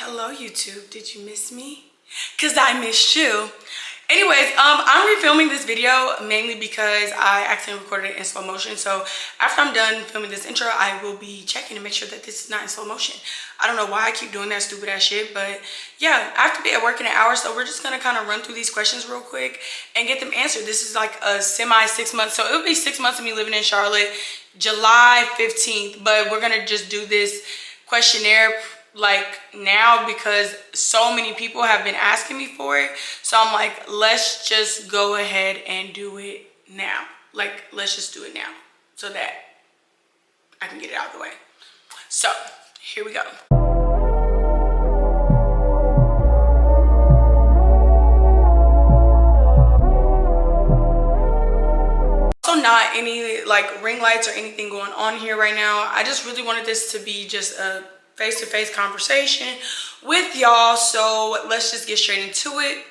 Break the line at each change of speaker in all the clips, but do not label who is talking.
Hello YouTube, did you miss me? Cause I missed you. Anyways, I'm refilming this video mainly because I accidentally recorded it in slow motion. So after I'm done filming this intro, I will be checking to make sure that this is not in slow motion. I don't know why I keep doing that stupid ass shit, but yeah, I have to be at work in an hour, so we're just gonna kind of run through these questions real quick and get them answered. This is like a semi 6 months, so it'll be 6 months of me living in Charlotte, July 15th, but we're gonna just do this questionnaire like now because so many people have been asking me for it. So I'm like, let's just go ahead and do it now. Like, let's just do it now so that I can get it out of the way. So here we go. Also not any like ring lights or anything going on here right now. I just really wanted this to be just a face-to-face conversation with y'all, so let's just get straight into it.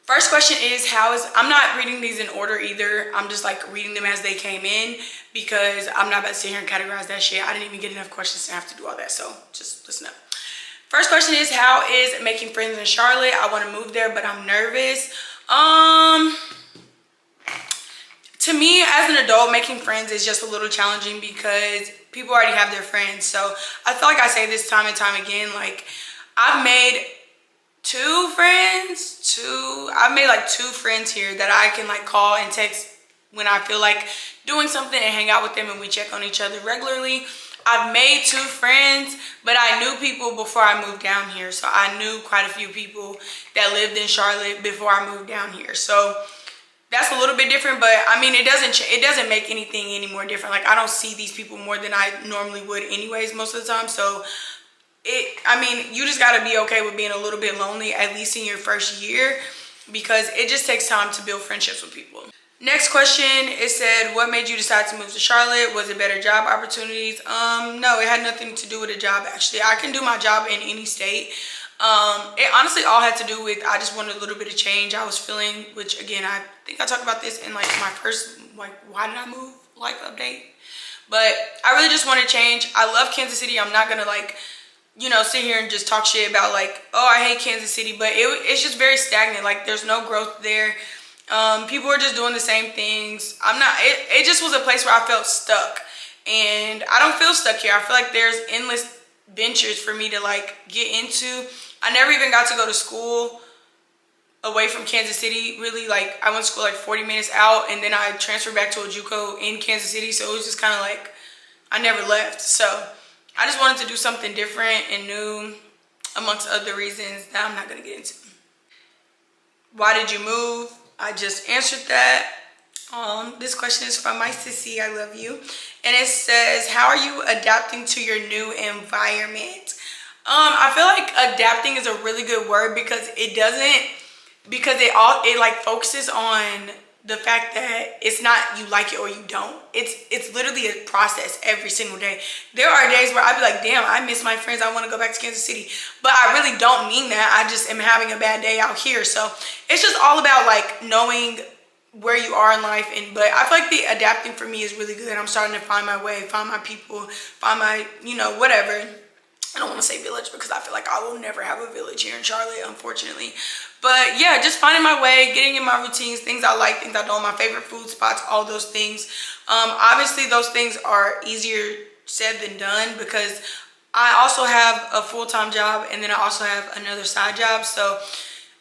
First question is, I'm not reading these in order either. I'm just like reading them as they came in because I'm not about to sit here and categorize that shit. I didn't even get enough questions to have to do all that, so just listen up. First question is, how is making friends in Charlotte? I want to move there, but I'm nervous. To me, as an adult, making friends is just a little challenging because people already have their friends. So I feel like I say this time and time again, like I've made like two friends here that I can like call and text when I feel like doing something and hang out with them, and we check on each other regularly. I've made two friends, but I knew people before I moved down here. So I knew quite a few people that lived in Charlotte before I moved down here. So that's a little bit different, but I mean, it doesn't make anything any more different. Like, I don't see these people more than I normally would anyways most of the time. So I mean, you just gotta be okay with being a little bit lonely, at least in your first year, because it just takes time to build friendships with people. Next question, it said, what made you decide to move to Charlotte? Was it better job opportunities? No, it had nothing to do with a job, actually. I can do my job in any state. It honestly all had to do with, I just wanted a little bit of change. I was feeling, which again, I think I talked about this in like my first, like, why did I move life update? But I really just wanted change. I love Kansas City. I'm not gonna like, you know, sit here and just talk shit about like, oh, I hate Kansas City, but it's just very stagnant. Like, there's no growth there. People are just doing the same things. It just was a place where I felt stuck, and I don't feel stuck here. I feel like there's endless ventures for me to like get into. I never even got to go to school away from Kansas City, really. Like, I went to school like 40 minutes out, and then I transferred back to a JUCO in Kansas City, so it was just kind of like I never left. So I just wanted to do something different and new, amongst other reasons that I'm not going to get into. Why did you move? I just answered that. This question is from my sissy, I love you. And it says, how are you adapting to your new environment? I feel like adapting is a really good word because it like focuses on the fact that it's not you like it or you don't. It's literally a process every single day. There are days where I'd be like, damn, I miss my friends, I want to go back to Kansas City. But I really don't mean that. I just am having a bad day out here. So it's just all about like knowing where you are in life. But I feel like the adapting for me is really good. I'm starting to find my way, find my people, find my, you know, whatever. I don't want to say village because I feel like I will never have a village here in Charlotte, unfortunately. But yeah, just finding my way, getting in my routines, things I like, things I don't, my favorite food spots, all those things. Obviously, those things are easier said than done because I also have a full-time job, and then I also have another side job. So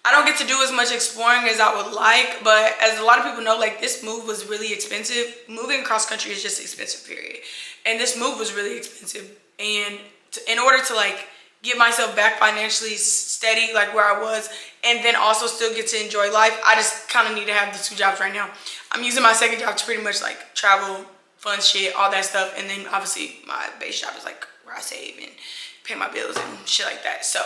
I don't get to do as much exploring as I would like. But as a lot of people know, like, this move was really expensive. Moving cross country is just expensive, period. And this move was really expensive. And in order to like get myself back financially steady, like where I was, and then also still get to enjoy life, I just kind of need to have the two jobs right now. I'm using my second job to pretty much like travel, fun shit, all that stuff. And then obviously my base job is like where I save and pay my bills and shit like that. So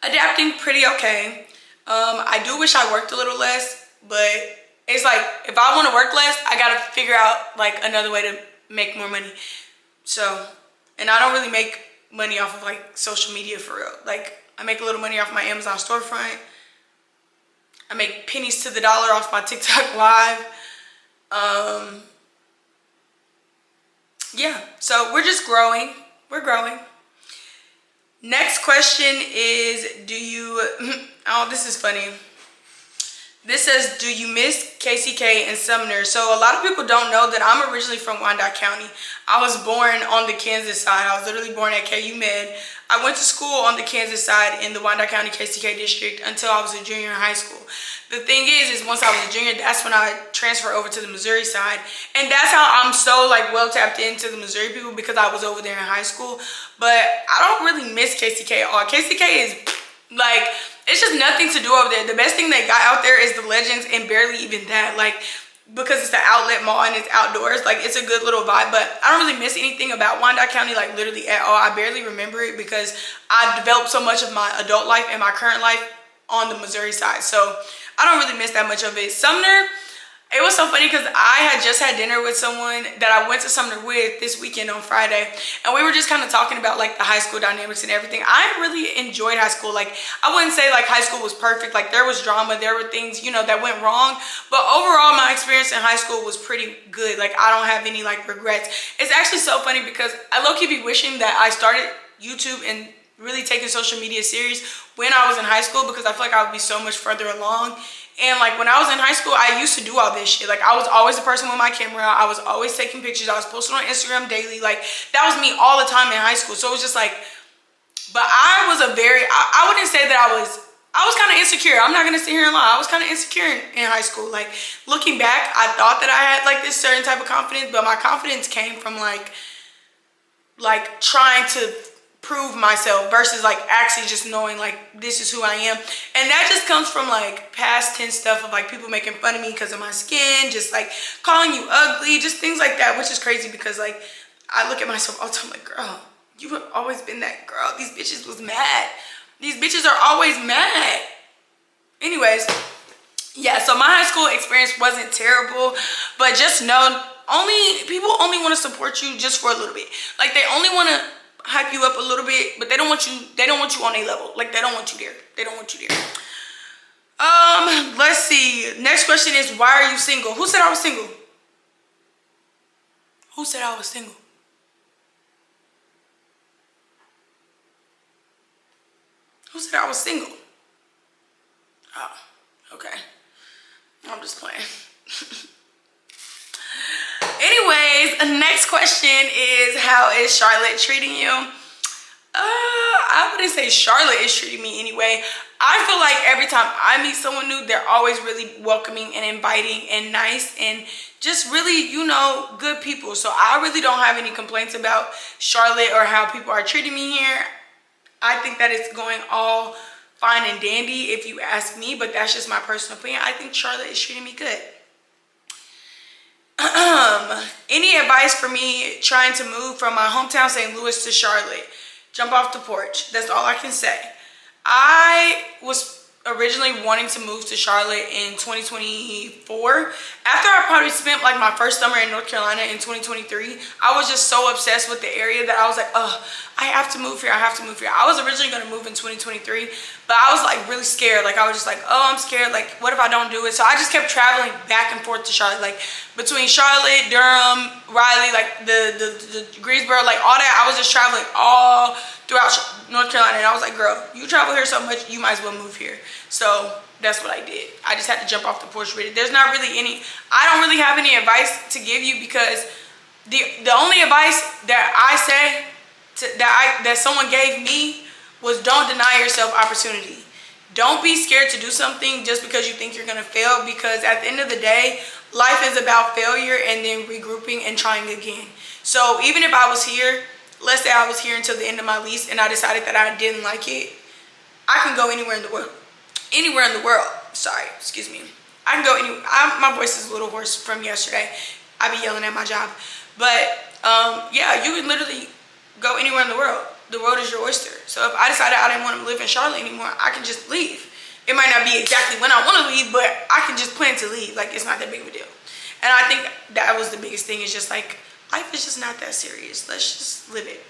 adapting pretty okay. I do wish I worked a little less, but it's like if I want to work less, I gotta figure out like another way to make more money. So, and I don't really make money off of like social media for real. Like, I make a little money off my Amazon storefront. I make pennies to the dollar off my TikTok live. Yeah, so we're just growing. We're growing. Next question is, do you, oh, this is funny. This says, do you miss KCK and Sumner? So a lot of people don't know that I'm originally from Wyandotte County. I was born on the Kansas side. I was literally born at KU Med. I went to school on the Kansas side in the Wyandotte County KCK district until I was a junior in high school. The thing is once I was a junior, that's when I transferred over to the Missouri side. And that's how I'm so like well tapped into the Missouri people, because I was over there in high school. But I don't really miss KCK at all. KCK is like, it's just nothing to do over there. The best thing they got out there is the Legends, and barely even that. Like, because it's the outlet mall and it's outdoors, like it's a good little vibe. But I don't really miss anything about Wyandotte County, like literally at all. I barely remember it because I've developed so much of my adult life and my current life on the Missouri side. So I don't really miss that much of it. Sumner, it was so funny because I had just had dinner with someone that I went to Sumner with this weekend on Friday, and we were just kind of talking about like the high school dynamics and everything. I really enjoyed high school. Like, I wouldn't say like high school was perfect. Like, there was drama, there were things, you know, that went wrong, but overall my experience in high school was pretty good. Like, I don't have any like regrets. It's actually so funny because I low-key be wishing that I started YouTube and really taking social media serious when I was in high school, because I feel like I would be so much further along. And like when I was in high school, I used to do all this shit. Like, I was always the person with my camera. I was always taking pictures. I was posting on Instagram daily. Like, that was me all the time in high school. So it was just like, but I was a very, I wouldn't say that I was kind of insecure. I'm not going to sit here and lie. I was kind of insecure in high school. Like, looking back, I thought that I had like this certain type of confidence, but my confidence came from like trying to prove myself versus like actually just knowing like this is who I am. And that just comes from like past tense stuff of like people making fun of me because of my skin, just like calling you ugly, just things like that, which is crazy because like I look at myself all the time like, girl, you have always been that girl. These bitches was mad. These bitches are always mad. Anyways, yeah, so my high school experience wasn't terrible, but just know people only want to support you just for a little bit. Like, they only want to hype you up a little bit, but they don't want you on a level. Like, they don't want you there. They don't want you there. Let's see. Next question is, why are you single? Who said I was single? Who said I was single? Who said I was single? Oh, okay. I'm just playing. Anyways, next question is, how is Charlotte treating you? I wouldn't say Charlotte is treating me anyway. I feel like every time I meet someone new, they're always really welcoming and inviting and nice and just really, you know, good people. So I really don't have any complaints about Charlotte or how people are treating me here. I think that it's going all fine and dandy if you ask me, but that's just my personal opinion. I think Charlotte is treating me good. Any advice for me trying to move from my hometown St. Louis to Charlotte? Jump off the porch. That's all I can say. I was originally wanting to move to Charlotte in 2024. After I probably spent like my first summer in North Carolina in 2023, I was just so obsessed with the area that I was like, oh, I have to move here. I have to move here. I was originally going to move in 2023, but I was like really scared. Like, I was just like, oh, I'm scared. Like, what if I don't do it? So I just kept traveling back and forth to Charlotte, like between Charlotte, Durham, Raleigh, like the Greensboro, like all that. I was just traveling all throughout North Carolina, and I was like, girl, you travel here so much, you might as well move here. So that's what I did. I just had to jump off the porch with it. There's not really any, I don't really have any advice to give you, because the only advice that I say that someone gave me was, don't deny yourself opportunity. Don't be scared to do something just because you think you're gonna fail, because at the end of the day, life is about failure and then regrouping and trying again. So even if I was here, let's say I was here until the end of my lease and I decided that I didn't like it, I can go anywhere in the world. Anywhere in the world. Sorry, excuse me. I can go anywhere. My voice is a little hoarse from yesterday. I be yelling at my job. But yeah, you can literally go anywhere in the world. The world is your oyster. So if I decided I didn't want to live in Charlotte anymore, I can just leave. It might not be exactly when I want to leave, but I can just plan to leave. Like, it's not that big of a deal. And I think that was the biggest thing, is just like, life is just not that serious. Let's just live it.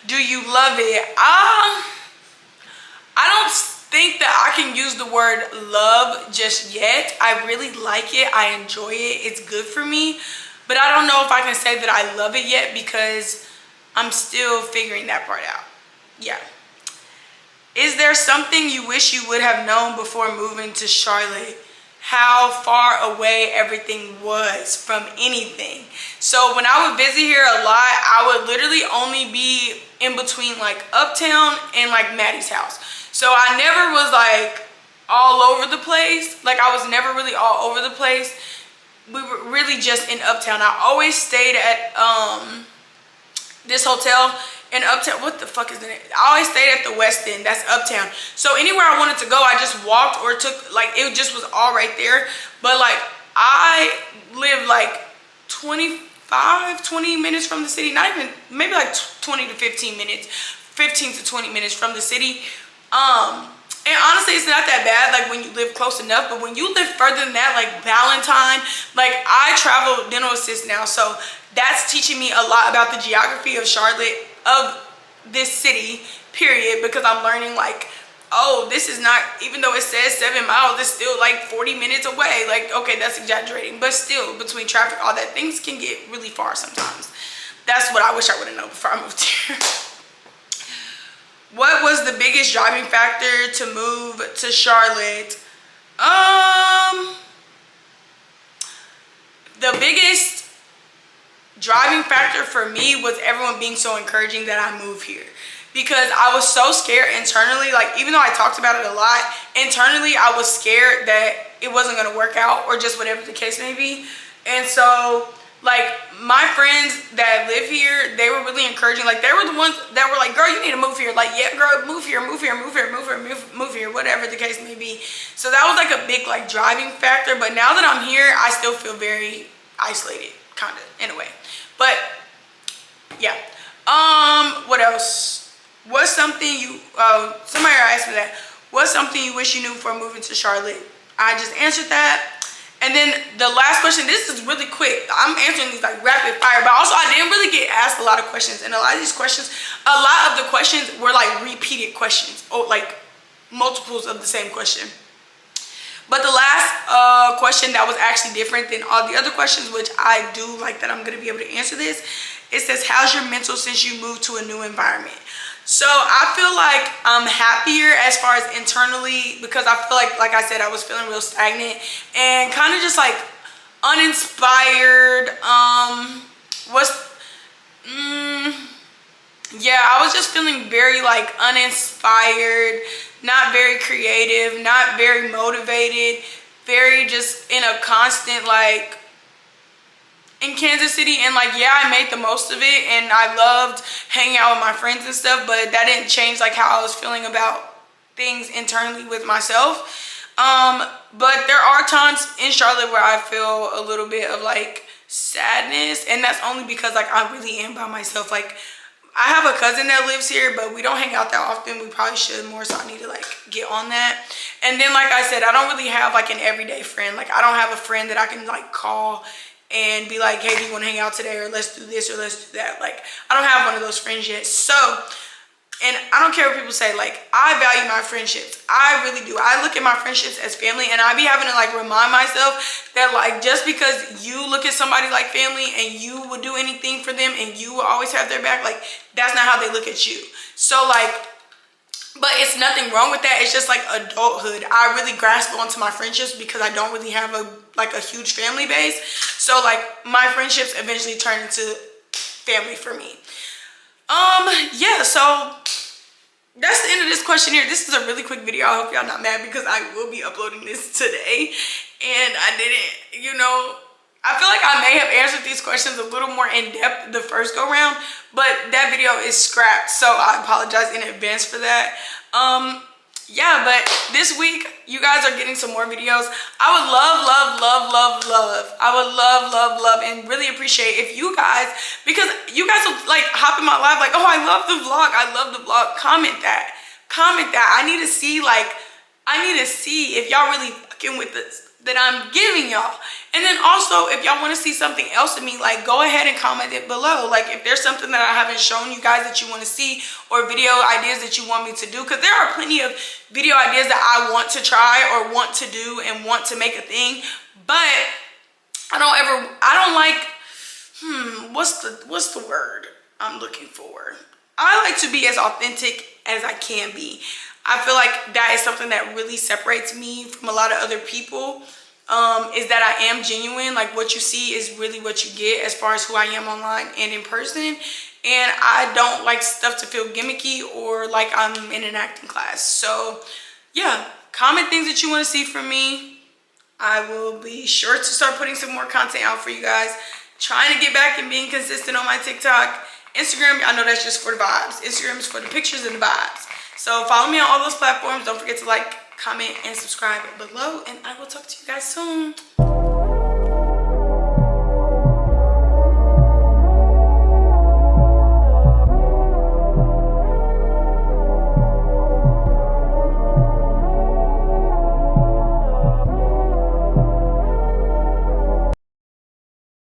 Do you love it? I don't think that I can use the word love just yet. I really like it. I enjoy it. It's good for me. But I don't know if I can say that I love it yet, because I'm still figuring that part out. Yeah. Is there something you wish you would have known before moving to Charlotte? How far away everything was from anything. So when I would visit here a lot, I would literally only be in between like Uptown and like Maddie's house. So I never was like all over the place. Like I was never really all over the place. We were really just in Uptown. I always stayed at this hotel in Uptown. What the fuck is the name? I always stayed at the West End. That's Uptown. So anywhere I wanted to go, I just walked or took, like, it just was all right there. But like I live like 20 minutes from the city. Not even, maybe like 20 to 15 minutes. 15 to 20 minutes from the city. And honestly, it's not that bad, like when you live close enough, but when you live further than that, like Valentine, like I travel dental assist now, so that's teaching me a lot about the geography of Charlotte, of this city, period, because I'm learning like, oh, this is not, even though it says 7 miles, it's still like 40 minutes away. Like, okay, that's exaggerating, but still, between traffic, all that, things can get really far sometimes. That's what I wish I would have known before I moved here. What was the biggest driving factor to move to Charlotte? The biggest driving factor for me was everyone being so encouraging that I move here. Because I was so scared internally, like even though I talked about it a lot, internally I was scared that it wasn't gonna work out or just whatever the case may be. And so like my friends that live here, they were really encouraging. Like they were the ones that were like, girl, you need to move here. Like, yeah, girl, move here, move here, move here, move here, move here, whatever the case may be. So that was like a big like driving factor. But now that I'm here, I still feel very isolated, kind of, in a way. But yeah. What else? What's something you, somebody asked me that. What's something you wish you knew before moving to Charlotte? I just answered that. And then the last question, this is really quick. I'm answering these like rapid fire, but also I didn't really get asked a lot of questions. And a lot of these questions, a lot of the questions were like repeated questions or like multiples of the same question. But the last question that was actually different than all the other questions, which I do like that I'm gonna be able to answer this. It says, how's your mental since you moved to a new environment? So I feel like I'm happier as far as internally, because I feel like I said, I was feeling real stagnant and kind of just like uninspired. Yeah, I was just feeling very like uninspired, not very creative, not very motivated, very just in a constant like, in Kansas City. And like, yeah, I made the most of it and I loved hanging out with my friends and stuff, but that didn't change like how I was feeling about things internally with myself. But there are times in Charlotte where I feel a little bit of like sadness, and that's only because like I really am by myself. Like I have a cousin that lives here, but we don't hang out that often. We probably should more, so I need to like get on that. And then like I said, I don't really have like an everyday friend. Like I don't have a friend that I can like call and be like, hey, do you want to hang out today, or let's do this or let's do that. Like I don't have one of those friends yet. So, and I don't care what people say, like I value my friendships. I really do. I look at my friendships as family, and I be having to like remind myself that like just because you look at somebody like family and you would do anything for them and you will always have their back, like that's not how they look at you. So like, but it's nothing wrong with that. It's just like adulthood. I really grasp onto my friendships because I don't really have a huge family base. So like my friendships eventually turn into family for me. Yeah, so that's the end of this questionnaire. This is a really quick video. I hope y'all not mad because I will be uploading this today. And I didn't, you know, I feel like I may have answered these questions a little more in depth the first go round, but that video is scrapped, so I apologize in advance for that. Yeah, but this week you guys are getting some more videos. I would I would love and really appreciate if you guys, because you guys will like hop in my live like, oh, I love the vlog, comment that. I need to see if y'all really fucking with this that I'm giving y'all. And then also, if y'all want to see something else of me, like go ahead and comment it below. Like if there's something that I haven't shown you guys that you want to see, or video ideas that you want me to do, because there are plenty of video ideas that I want to try or want to do and want to make a thing, but I don't like, what's the word? I'm looking for. I like to be as authentic as I can be. I feel like that is something that really separates me from a lot of other people, is that I am genuine. Like, what you see is really what you get as far as who I am online and in person. And I don't like stuff to feel gimmicky or like I'm in an acting class. So yeah, comment things that you want to see from me. I will be sure to start putting some more content out for you guys. Trying to get back and being consistent on my TikTok. Instagram, I know that's just for the vibes. Instagram is for the pictures and the vibes. So follow me on all those platforms. Don't forget to like, comment, and subscribe below. And I will talk to you guys soon.